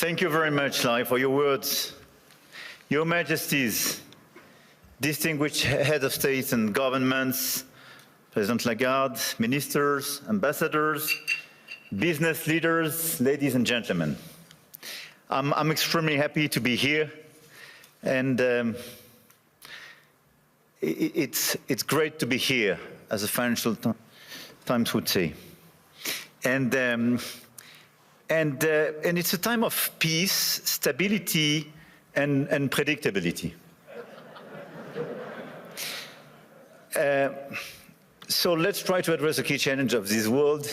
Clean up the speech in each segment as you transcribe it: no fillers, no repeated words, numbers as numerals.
Thank you very much, Lai, for your words. Your Majesties, distinguished heads of state and governments, President Lagarde, ministers, ambassadors, business leaders, ladies and gentlemen. I'm extremely happy to be here, and it's great to be here, as the Financial Times would say. And it's a time of peace, stability, and predictability. So let's try to address the key challenge of this world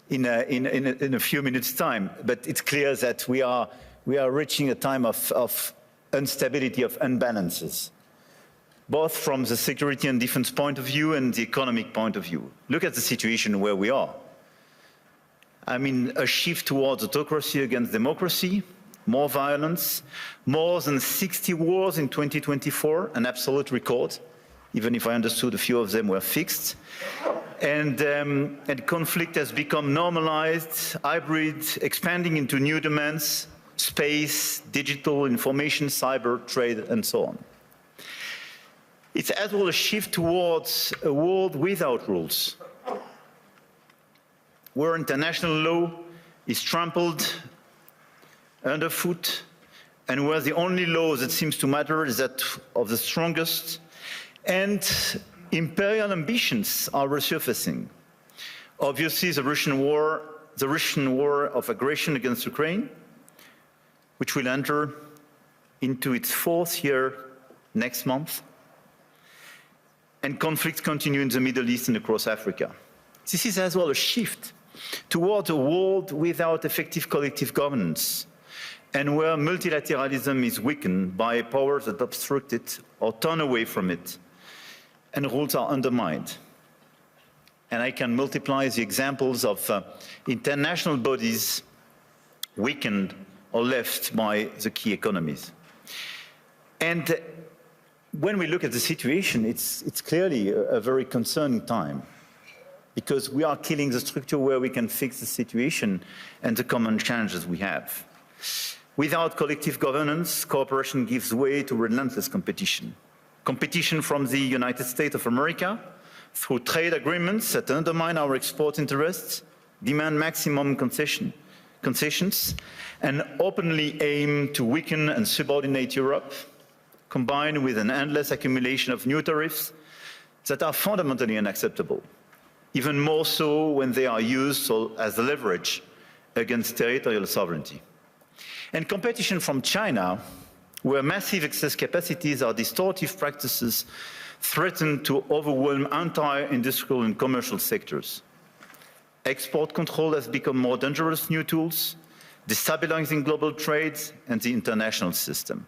in a few minutes' time. But it's clear that we are reaching a time of instability, of imbalances, both from the security and defense point of view and the economic point of view. Look at the situation where we are. I mean, a shift towards autocracy against democracy, more violence, more than 60 wars in 2024, an absolute record, even if I understood a few of them were fixed. And conflict has become normalized, hybrid, expanding into new domains, space, digital, information, cyber, trade, and so on. It's as well a shift towards a world without rules, where international law is trampled underfoot, and where the only law that seems to matter is that of the strongest, and imperial ambitions are resurfacing. Obviously, the Russian war of aggression against Ukraine, which will enter into its 4th year next month, and conflicts continue in the Middle East and across Africa. This is as well a shift towards a world without effective collective governance, and where multilateralism is weakened by powers that obstruct it or turn away from it, and rules are undermined. And I can multiply the examples of international bodies weakened or left by the key economies. And when we look at the situation, it's clearly a very concerning time, because we are killing the structure where we can fix the situation and the common challenges we have. Without collective governance, cooperation gives way to relentless competition. Competition from the United States of America through trade agreements that undermine our export interests, demand maximum concessions, and openly aim to weaken and subordinate Europe, combined with an endless accumulation of new tariffs that are fundamentally unacceptable, even more so when they are used as leverage against territorial sovereignty. And competition from China, where massive excess capacities or distortive practices threaten to overwhelm entire industrial and commercial sectors. Export control has become more dangerous new tools, destabilizing global trade and the international system.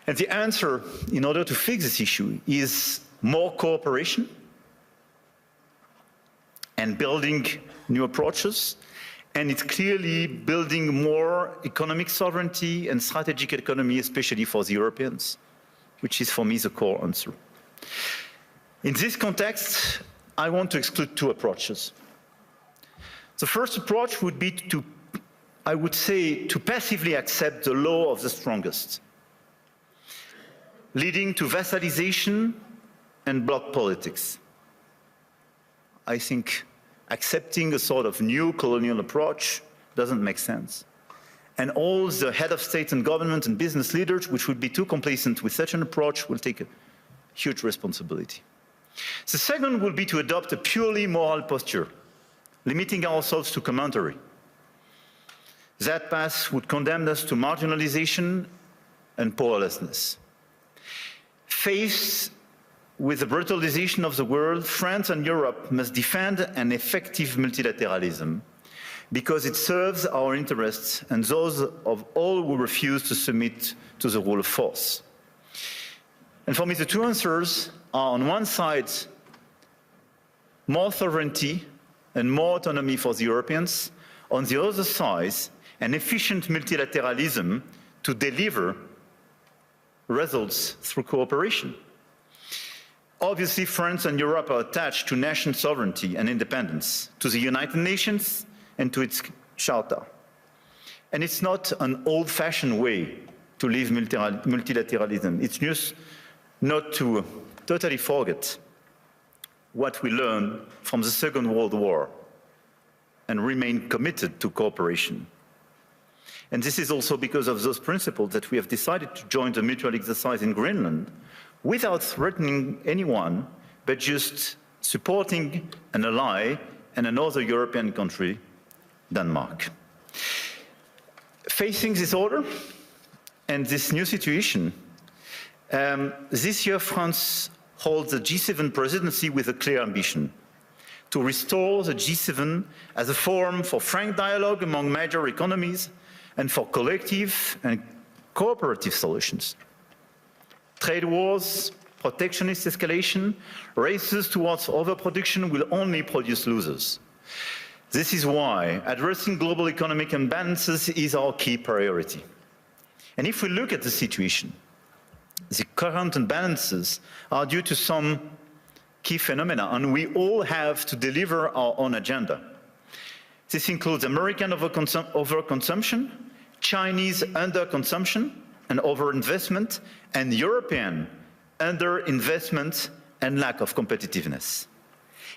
And the answer, in order to fix this issue, is more cooperation and building new approaches. And it's clearly building more economic sovereignty and strategic autonomy, especially for the Europeans, which is for me the core answer. In this context, I want to exclude 2 approaches. The first approach would be to, I would say, to passively accept the law of the strongest, leading to vassalization and bloc politics. I think accepting a sort of new colonial approach doesn't make sense. And all the head of state and government and business leaders, which would be too complacent with such an approach, will take a huge responsibility. The second will be to adopt a purely moral posture, limiting ourselves to commentary. That path would condemn us to marginalization and powerlessness. Faced with the brutalization of the world, France and Europe must defend an effective multilateralism, because it serves our interests and those of all who refuse to submit to the rule of force. And for me, the 2 answers are, on one side, more sovereignty and more autonomy for the Europeans, on the other side, an efficient multilateralism to deliver results through cooperation. Obviously, France and Europe are attached to national sovereignty and independence, to the United Nations and to its Charter. And it's not an old-fashioned way to live multilateralism. It's just not to totally forget what we learned from the Second World War and remain committed to cooperation. And this is also because of those principles that we have decided to join the mutual exercise in Greenland without threatening anyone, but just supporting an ally and another European country, Denmark. Facing this order and this new situation, this year France holds the G7 presidency with a clear ambition to restore the G7 as a forum for frank dialogue among major economies and for collective and cooperative solutions. Trade wars, protectionist escalation, races towards overproduction will only produce losers. This is why addressing global economic imbalances is our key priority. And if we look at the situation, the current imbalances are due to some key phenomena, and we all have to deliver our own agenda. This includes American overconsumption, Chinese underconsumption and overinvestment, and European underinvestment and lack of competitiveness.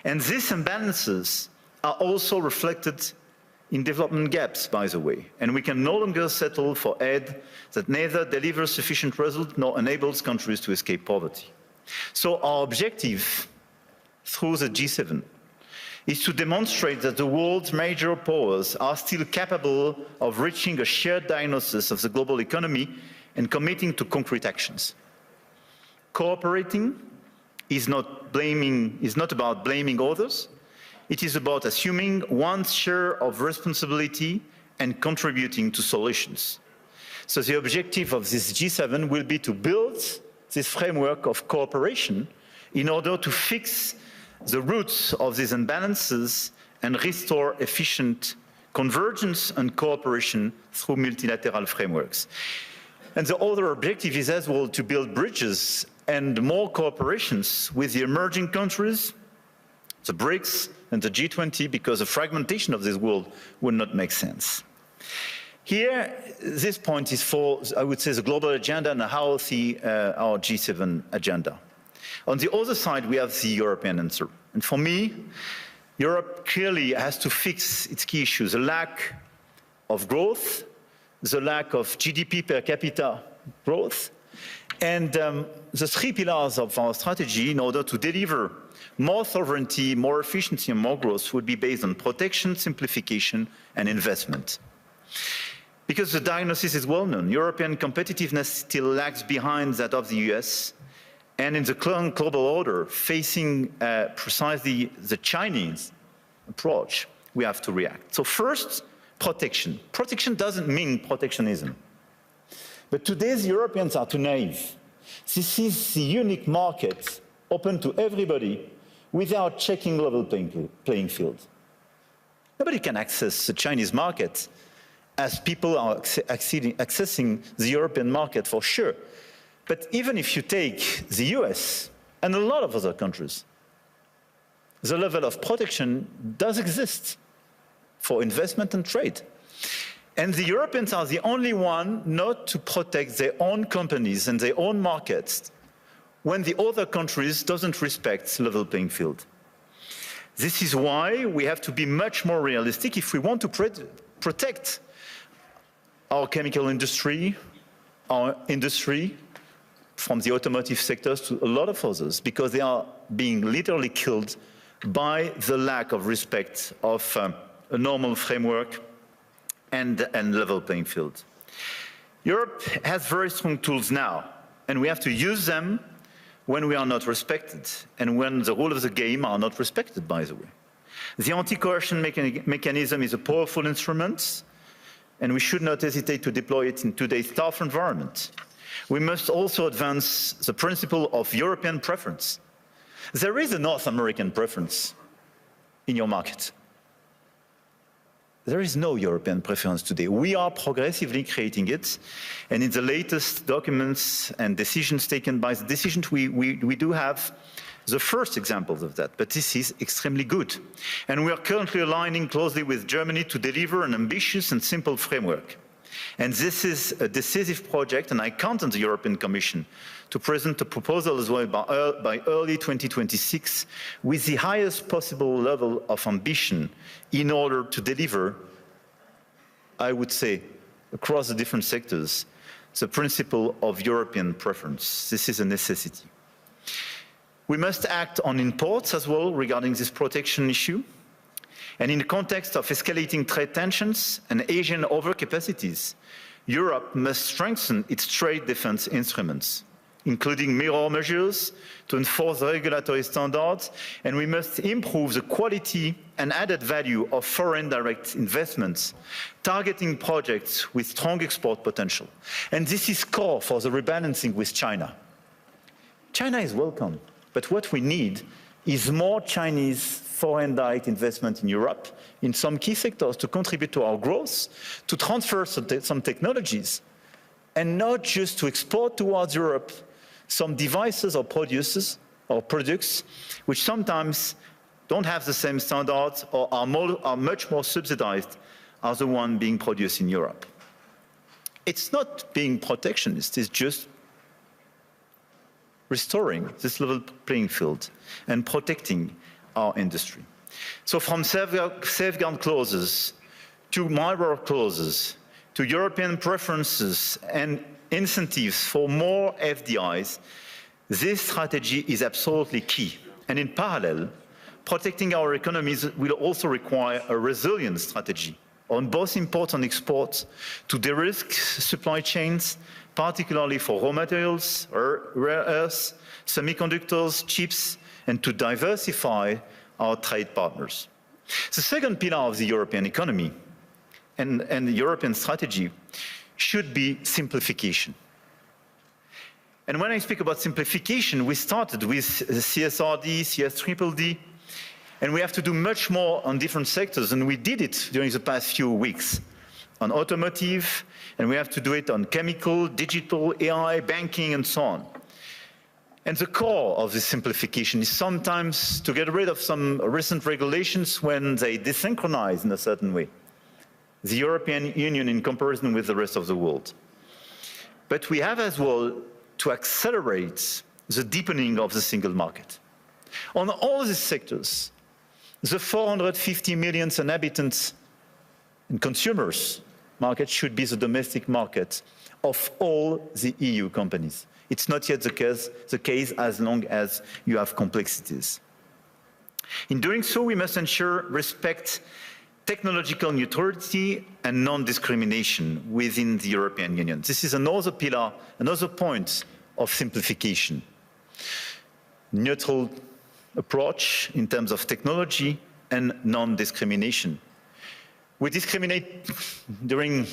And these imbalances are also reflected in development gaps, by the way, and we can no longer settle for aid that neither delivers sufficient results nor enables countries to escape poverty. So our objective through the G7 is to demonstrate that the world's major powers are still capable of reaching a shared diagnosis of the global economy and committing to concrete actions. Cooperating is not about blaming others. It is about assuming one's share of responsibility and contributing to solutions. So the objective of this G7 will be to build this framework of cooperation in order to fix the roots of these imbalances and restore efficient convergence and cooperation through multilateral frameworks. And the other objective is as well to build bridges and more cooperations with the emerging countries, the BRICS and the G20, because the fragmentation of this world would not make sense. Here, this point is for, I would say, the global agenda and how our G7 agenda. On the other side, we have the European answer. And for me, Europe clearly has to fix its key issues: the lack of growth, the lack of GDP per capita growth, and the three pillars of our strategy in order to deliver more sovereignty, more efficiency, and more growth would be based on protection, simplification, and investment. Because the diagnosis is well known, European competitiveness still lags behind that of the US, and in the current global order, facing precisely the Chinese approach, we have to react. So first, protection. Protection doesn't mean protectionism. But today's Europeans are too naive. This is the unique market open to everybody without checking level playing field. Nobody can access the Chinese market as people are accessing the European market for sure. But even if you take the US and a lot of other countries, the level of protection does exist for investment and trade. And the Europeans are the only one not to protect their own companies and their own markets when the other countries doesn't respect level playing field. This is why we have to be much more realistic if we want to protect our chemical industry, our industry, from the automotive sectors to a lot of others, because they are being literally killed by the lack of respect of a normal framework and level playing field. Europe has very strong tools now, and we have to use them when we are not respected and when the rules of the game are not respected, by the way. The anti-coercion mechanism is a powerful instrument, and we should not hesitate to deploy it in today's tough environment. We must also advance the principle of European preference. There is a North American preference in your market. There is no European preference today. We are progressively creating it, and in the latest documents and decisions taken by the decisions, we do have the first examples of that, but this is extremely good. And we are currently aligning closely with Germany to deliver an ambitious and simple framework. And this is a decisive project, and I count on the European Commission to present a proposal as well by early 2026 with the highest possible level of ambition in order to deliver, I would say, across the different sectors, the principle of European preference. This is a necessity. We must act on imports as well regarding this protection issue. And in the context of escalating trade tensions and Asian overcapacities, Europe must strengthen its trade defense instruments, including mirror measures to enforce regulatory standards, and we must improve the quality and added value of foreign direct investments, targeting projects with strong export potential. And this is core for the rebalancing with China. China is welcome, but what we need is more Chinese foreign direct investment in Europe, in some key sectors to contribute to our growth, to transfer some technologies, and not just to export towards Europe some devices or products which sometimes don't have the same standards or are much more subsidized as the one being produced in Europe. It's not being protectionist, it's just restoring this level playing field and protecting our industry. So from safeguard clauses to mirror clauses to European preferences and incentives for more FDIs, this strategy is absolutely key. And in parallel, protecting our economies will also require a resilient strategy on both imports and exports to de-risk supply chains, particularly for raw materials, rare earths, semiconductors, chips, and to diversify our trade partners. The second pillar of the European economy and the European strategy should be simplification. And when I speak about simplification, we started with CSRD, CS-DDD, and we have to do much more on different sectors, and we did it during the past few weeks on automotive, and we have to do it on chemical, digital, AI, banking, and so on. And the core of this simplification is sometimes to get rid of some recent regulations when they desynchronize in a certain way the European Union in comparison with the rest of the world. But we have as well to accelerate the deepening of the single market. On all these sectors, the 450 million inhabitants and consumers market should be the domestic market of all the EU companies. It's not yet the case as long as you have complexities. In doing so, we must ensure respect, technological neutrality and non-discrimination within the European Union. This is another pillar, another point of simplification. Neutral approach in terms of technology and non-discrimination. We discriminate during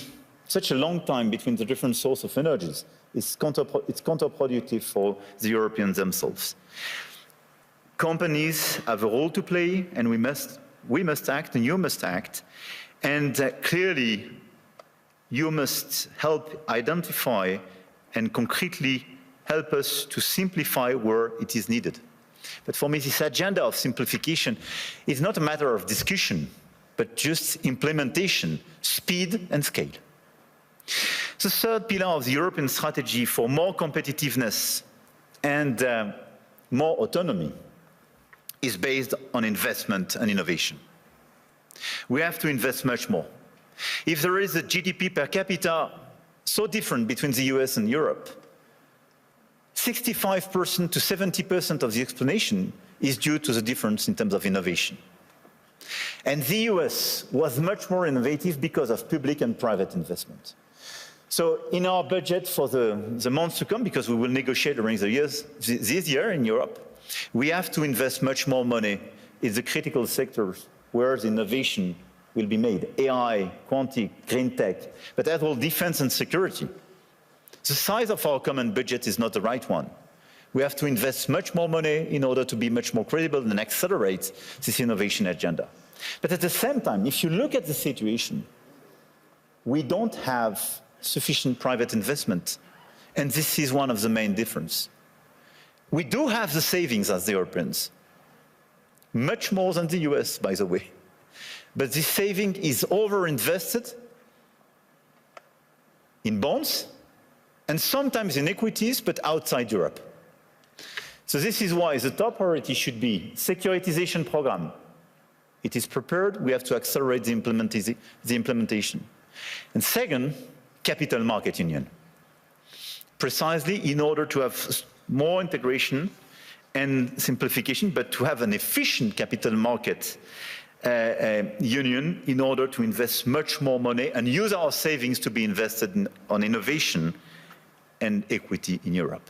such a long time between the different sources of energies. It's counterproductive for the Europeans themselves. Companies have a role to play, and we must act, and you must act. And clearly, you must help identify and concretely help us to simplify where it is needed. But for me, this agenda of simplification is not a matter of discussion, but just implementation, speed and scale. The third pillar of the European strategy for more competitiveness and more autonomy is based on investment and innovation. We have to invest much more. If there is a GDP per capita so different between the US and Europe, 65% to 70% of the explanation is due to the difference in terms of innovation. And the US was much more innovative because of public and private investment. So in our budget for the months to come, because we will negotiate during the years, this year in Europe, we have to invest much more money in the critical sectors where the innovation will be made. AI, quantum, green tech, but as well defense and security. The size of our common budget is not the right one. We have to invest much more money in order to be much more credible and accelerate this innovation agenda. But at the same time, if you look at the situation, we don't have sufficient private investment. And this is one of the main differences. We do have the savings as the Europeans, much more than the US, by the way. But this saving is overinvested in bonds, and sometimes in equities, but outside Europe. So this is why the top priority should be securitization program. It is prepared, we have to accelerate the implementation. And second, capital market union. Precisely in order to have more integration and simplification, but to have an efficient capital market union in order to invest much more money and use our savings to be invested on innovation and equity in Europe.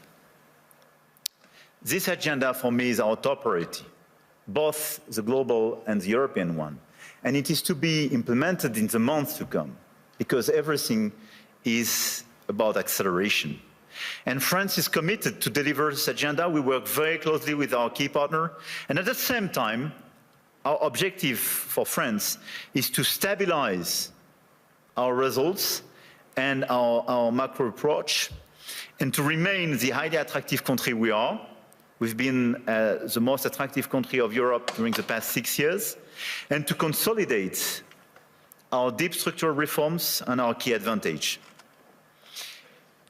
This agenda for me is our top priority, both the global and the European one. And it is to be implemented in the months to come, because everything is about acceleration. And France is committed to deliver this agenda. We work very closely with our key partner. And at the same time, our objective for France is to stabilize our results and our macro approach, and to remain the highly attractive country we are. We've been the most attractive country of Europe during the past 6 years, and to consolidate our deep structural reforms and our key advantage.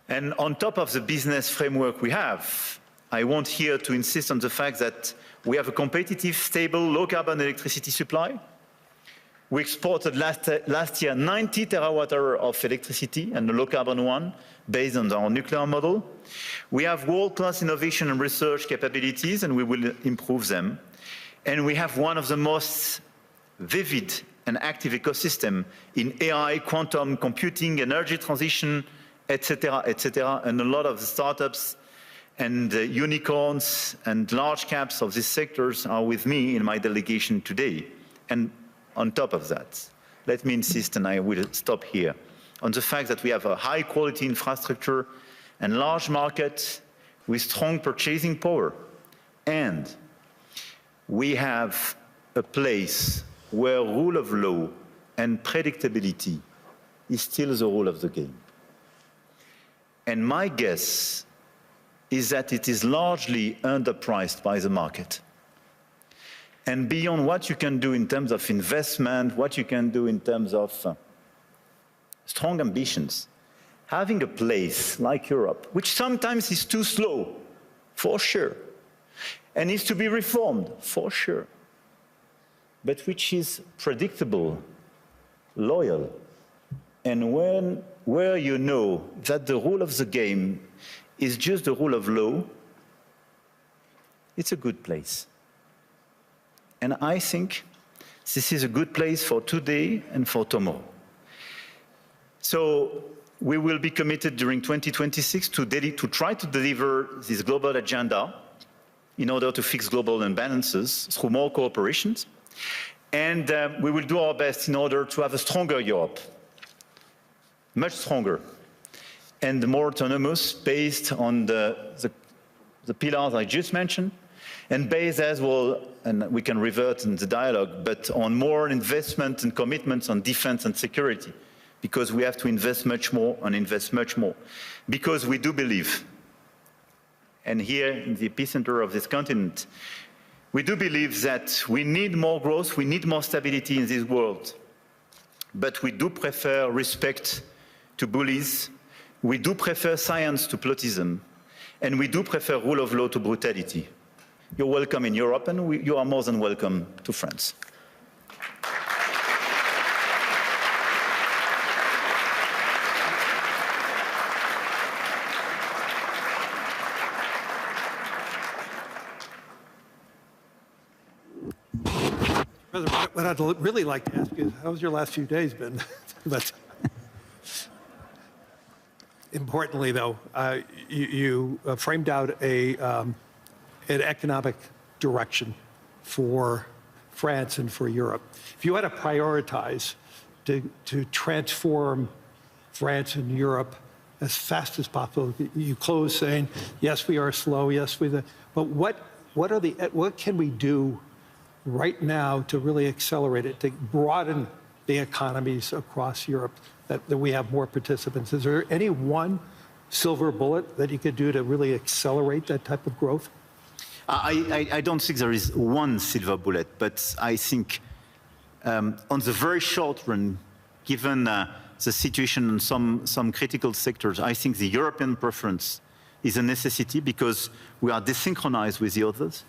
And on top of the business framework we have, I want here to insist on the fact that we have a competitive, stable, low-carbon electricity supply. We exported last year 90 terawatt-hours of electricity, and a low-carbon one, based on our nuclear model. We have world-class innovation and research capabilities, and we will improve them. And we have one of the most vivid and active ecosystem in AI, quantum computing, energy transition, etc., and a lot of the startups and unicorns and large caps of these sectors are with me in my delegation today. And on top of that, let me insist, and I will stop here, on the fact that we have a high-quality infrastructure and large market with strong purchasing power. And we have a place where rule of law and predictability is still the rule of the game. And my guess is that it is largely underpriced by the market. And beyond what you can do in terms of investment, what you can do in terms of strong ambitions, having a place like Europe, which sometimes is too slow, for sure, and needs to be reformed, for sure, but which is predictable, loyal, and where you know that the rule of the game is just the rule of law, it's a good place. And I think this is a good place for today and for tomorrow. So we will be committed during 2026 to try to deliver this global agenda in order to fix global imbalances through more cooperations. And we will do our best in order to have a stronger Europe, much stronger, and more autonomous, based on the pillars I just mentioned, and based as well, and we can revert in the dialogue, but on more investment and commitments on defense and security, because we have to invest much more and invest much more. Because we do believe, and here in the epicenter of this continent, we do believe that we need more growth, we need more stability in this world, but we do prefer respect to bullies, we do prefer science to plotism, and we do prefer rule of law to brutality. You're welcome in Europe, and you are more than welcome to France. President, what I'd really like to ask you is, how's your last few days been? But importantly, though, you framed out an economic direction for France and for Europe. If you had to prioritize to transform France and Europe as fast as possible, you close saying, yes, we are slow, yes, but what can we do right now to really accelerate it, to broaden the economies across Europe, that we have more participants? Is there any one silver bullet that you could do to really accelerate that type of growth? I don't think there is one silver bullet, but I think on the very short run, given the situation in some critical sectors, I think the European preference is a necessity because we are desynchronized with the others.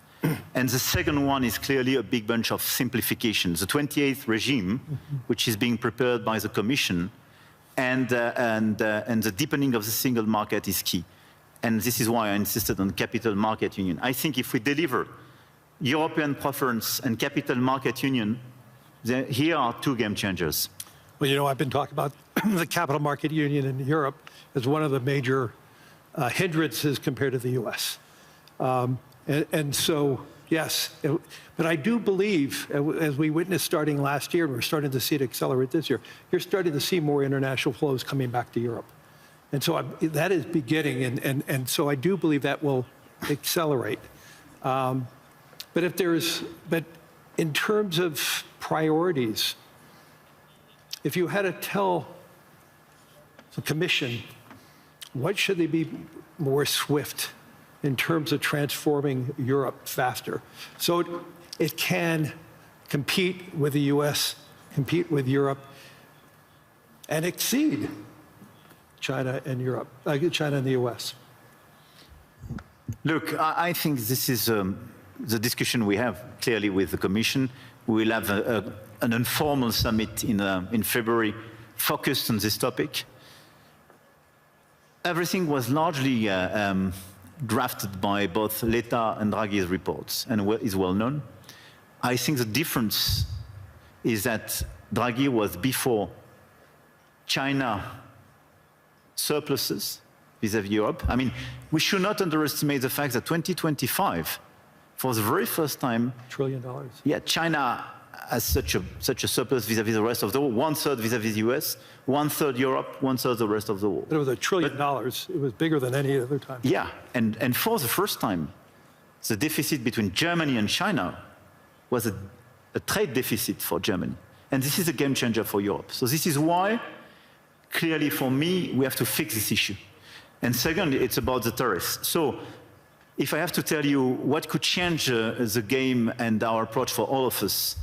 And the second one is clearly a big bunch of simplifications. The 28th regime, which is being prepared by the Commission, and the deepening of the single market is key. And this is why I insisted on capital market union. I think if we deliver European preference and capital market union, here are two game changers. Well, you know, I've been talking about the capital market union in Europe as one of the major hindrances compared to the US. And so, yes, but I do believe, as we witnessed starting last year, and we're starting to see it accelerate this year, you're starting to see more international flows coming back to Europe. And so that is beginning, and so I do believe that will accelerate. But in terms of priorities, if you had to tell the Commission, what should they be more swift in terms of transforming Europe faster, so it can compete with the US, compete with Europe, and exceed China and Europe, China and the US? Look, I think this is the discussion we have clearly with the Commission. We will have an informal summit in February focused on this topic. Everything was largely drafted by both Letta and Draghi's reports and is well known. I think the difference is that Draghi was before China surpluses vis-à-vis Europe. I mean, we should not underestimate the fact that 2025, for the very first time, $1 trillion. Yeah, China has such a surplus vis-à-vis the rest of the world, 1/3 vis-à-vis the US, 1/3 Europe, 1/3 the rest of the world. But it was $1 trillion. It was bigger than any other time. Yeah, and for the first time, the deficit between Germany and China was a trade deficit for Germany. And this is a game changer for Europe. So this is why, clearly for me, we have to fix this issue. And second, it's about the tariffs. So if I have to tell you what could change the game and our approach for all of us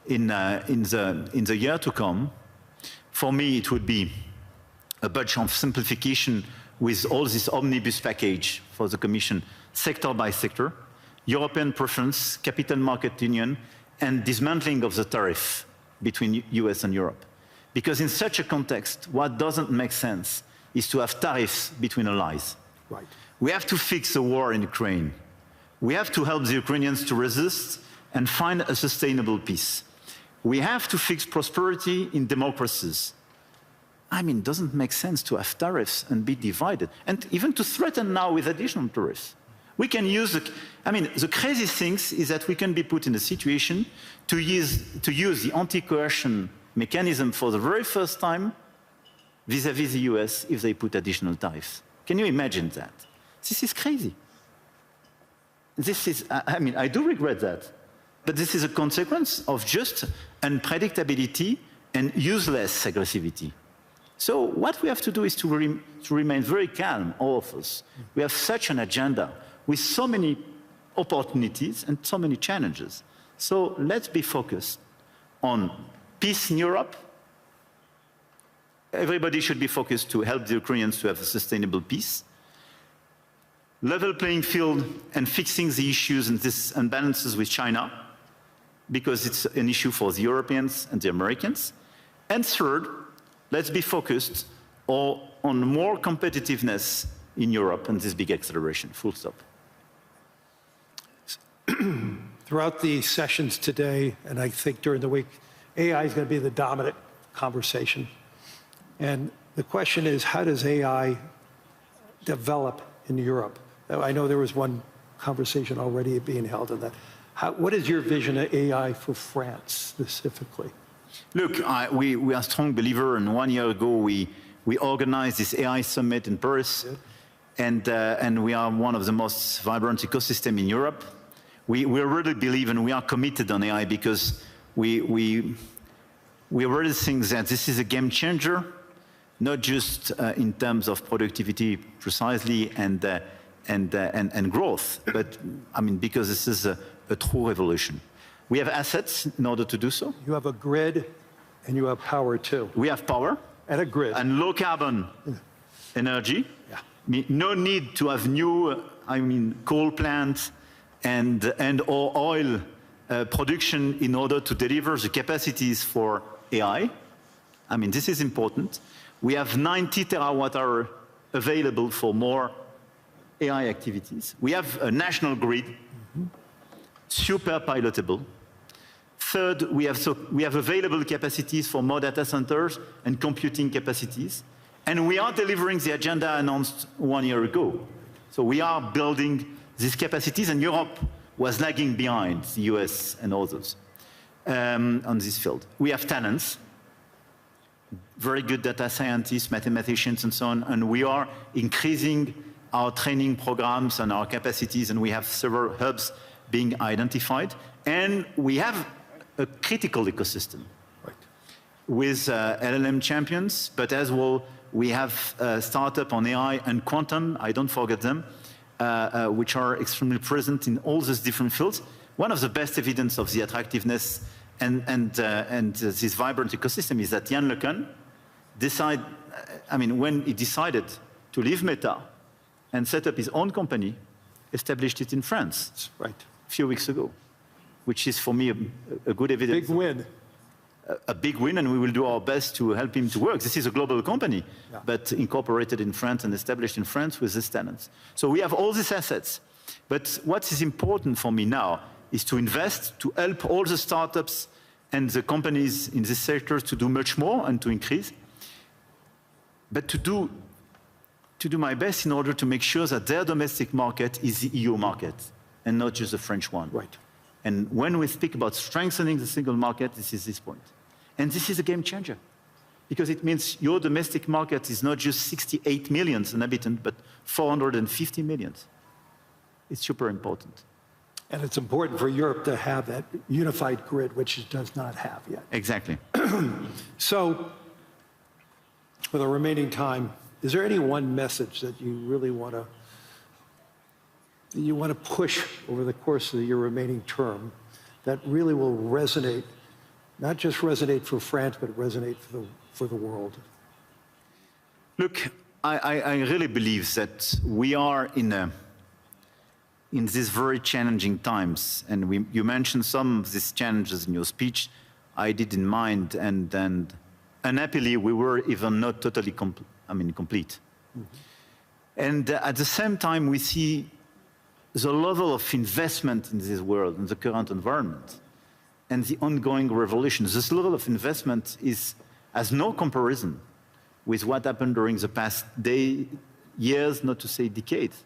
in the year to come, for me it would be a bunch of simplification with all this omnibus package for the Commission, sector by sector, European preference, capital market union, and dismantling of the tariff between US and Europe. Because in such a context, what doesn't make sense is to have tariffs between allies. Right. We have to fix the war in Ukraine. We have to help the Ukrainians to resist and find a sustainable peace. We have to fix prosperity in democracies. I mean, it doesn't make sense to have tariffs and be divided, and even to threaten now with additional tariffs. We can use the crazy thing is that we can be put in a situation to use the anti-coercion mechanism for the very first time vis-à-vis the US if they put additional tariffs. Can you imagine that? This is crazy. This is, I do regret that. But this is a consequence of just unpredictability and useless aggressivity. So what we have to do is to remain very calm, all of us. We have such an agenda with so many opportunities and so many challenges. So let's be focused on peace in Europe. Everybody should be focused to help the Ukrainians to have a sustainable peace. Level playing field and fixing the issues and these imbalances with China, because it's an issue for the Europeans and the Americans. And third, let's be focused on more competitiveness in Europe and this big acceleration, full stop. Throughout the sessions today, and I think during the week, AI is going to be the dominant conversation. And the question is, how does AI develop in Europe? I know there was one conversation already being held on that. What is your vision of AI for France specifically? Look, we are a strong believer, and 1 year ago we organized this AI summit in Paris, and we are one of the most vibrant ecosystems in Europe. We really believe and we are committed on AI because we really think that this is a game changer, not just in terms of productivity precisely and growth, but I mean because this is a true revolution. We have assets in order to do so. You have a grid and you have power too. We have power, And a grid. And low carbon energy. Yeah. No need to have new, coal plants or oil production in order to deliver the capacities for AI. This is important. We have 90 terawatt-hour available for more AI activities. We have a national grid, super pilotable. Third, we have available capacities for more data centers and computing capacities. And we are delivering the agenda announced 1 year ago. So we are building these capacities, and Europe was lagging behind the US and others on this field. We have talents, very good data scientists, mathematicians, and so on, and we are increasing our training programs and our capacities, and we have several hubs being identified. And we have a critical ecosystem with LLM champions, but as well, we have a startup on AI and quantum, I don't forget them, which are extremely present in all these different fields. One of the best evidence of the attractiveness and this vibrant ecosystem is that Yann LeCun when he decided to leave Meta and set up his own company, established it in France a few weeks ago, which is for me a good evidence. Big win. A big win, and we will do our best to help him to work. This is a global company, yeah, but incorporated in France and established in France with these talents. So we have all these assets. But what is important for me now is to invest, to help all the startups and the companies in this sector to do much more and to increase, but to do my best in order to make sure that their domestic market is the EU market and not just the French one. Right. And when we speak about strengthening the single market, this is this point. And this is a game changer, because it means your domestic market is not just 68 million inhabitants, but 450 million. It's super important. And it's important for Europe to have that unified grid, which it does not have yet. Exactly. So, with the remaining time, is there any one message that you really want to push over the course of your remaining term that really will resonate, not just resonate for France, but resonate for the world? Look, I really believe that we are in these very challenging times, and you mentioned some of these challenges in your speech. I did in mind, and unhappily, we were even not totally complete. Mm-hmm. And at the same time, we see the level of investment in this world, in the current environment, and the ongoing revolution. This level of investment has no comparison with what happened during the past years, not to say decades.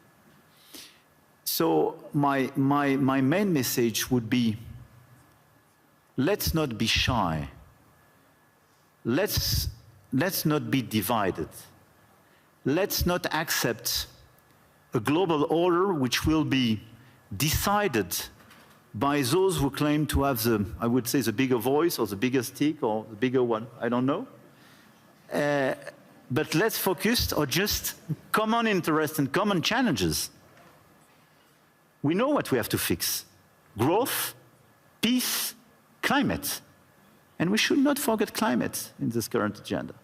So my main message would be, let's not be shy. Let's not be divided. Let's not accept a global order which will be decided by those who claim to have I would say, the bigger voice or the bigger stick or the bigger one, I don't know. But let's focus on just common interests and common challenges. We know what we have to fix: growth, peace, climate. And we should not forget climate in this current agenda.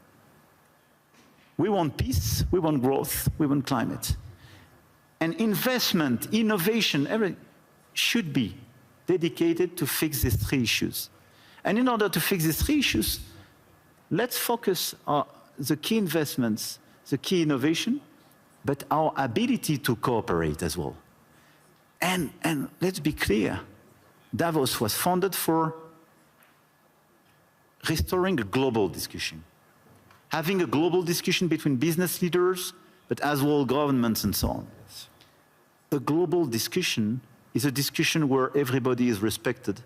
We want peace, we want growth, we want climate. And investment, innovation, everything should be dedicated to fix these three issues. And in order to fix these three issues, let's focus on the key investments, the key innovation, but our ability to cooperate as well. And let's be clear, Davos was founded for restoring a global discussion, having a global discussion between business leaders, but as well governments and so on. A global discussion is a discussion where everybody is respected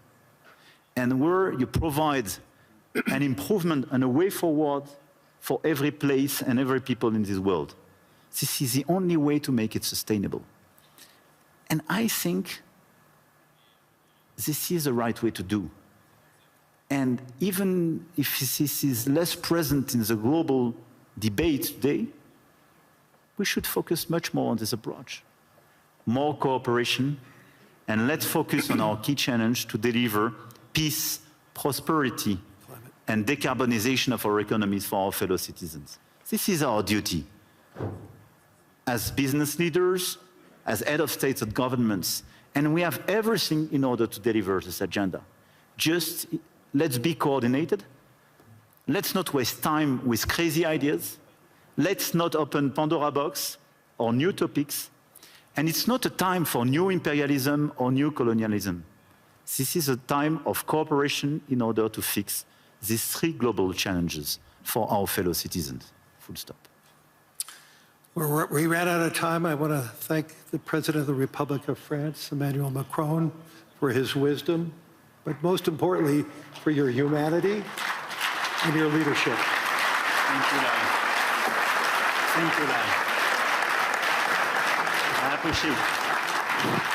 and where you provide an improvement and a way forward for every place and every people in this world. This is the only way to make it sustainable. And I think this is the right way to do. And even if this is less present in the global debate today, we should focus much more on this approach. More cooperation, and let's focus on our key challenge to deliver peace, prosperity, and decarbonization of our economies for our fellow citizens. This is our duty. As business leaders, as head of states and governments, and we have everything in order to deliver this agenda. Just let's be coordinated. Let's not waste time with crazy ideas. Let's not open Pandora box or new topics. And it's not a time for new imperialism or new colonialism. This is a time of cooperation in order to fix these three global challenges for our fellow citizens. Full stop. We ran out of time. I want to thank the President of the Republic of France, Emmanuel Macron, for his wisdom, but most importantly, for your humanity and your leadership. Thank you, Larry. Thank you, Larry. I appreciate it.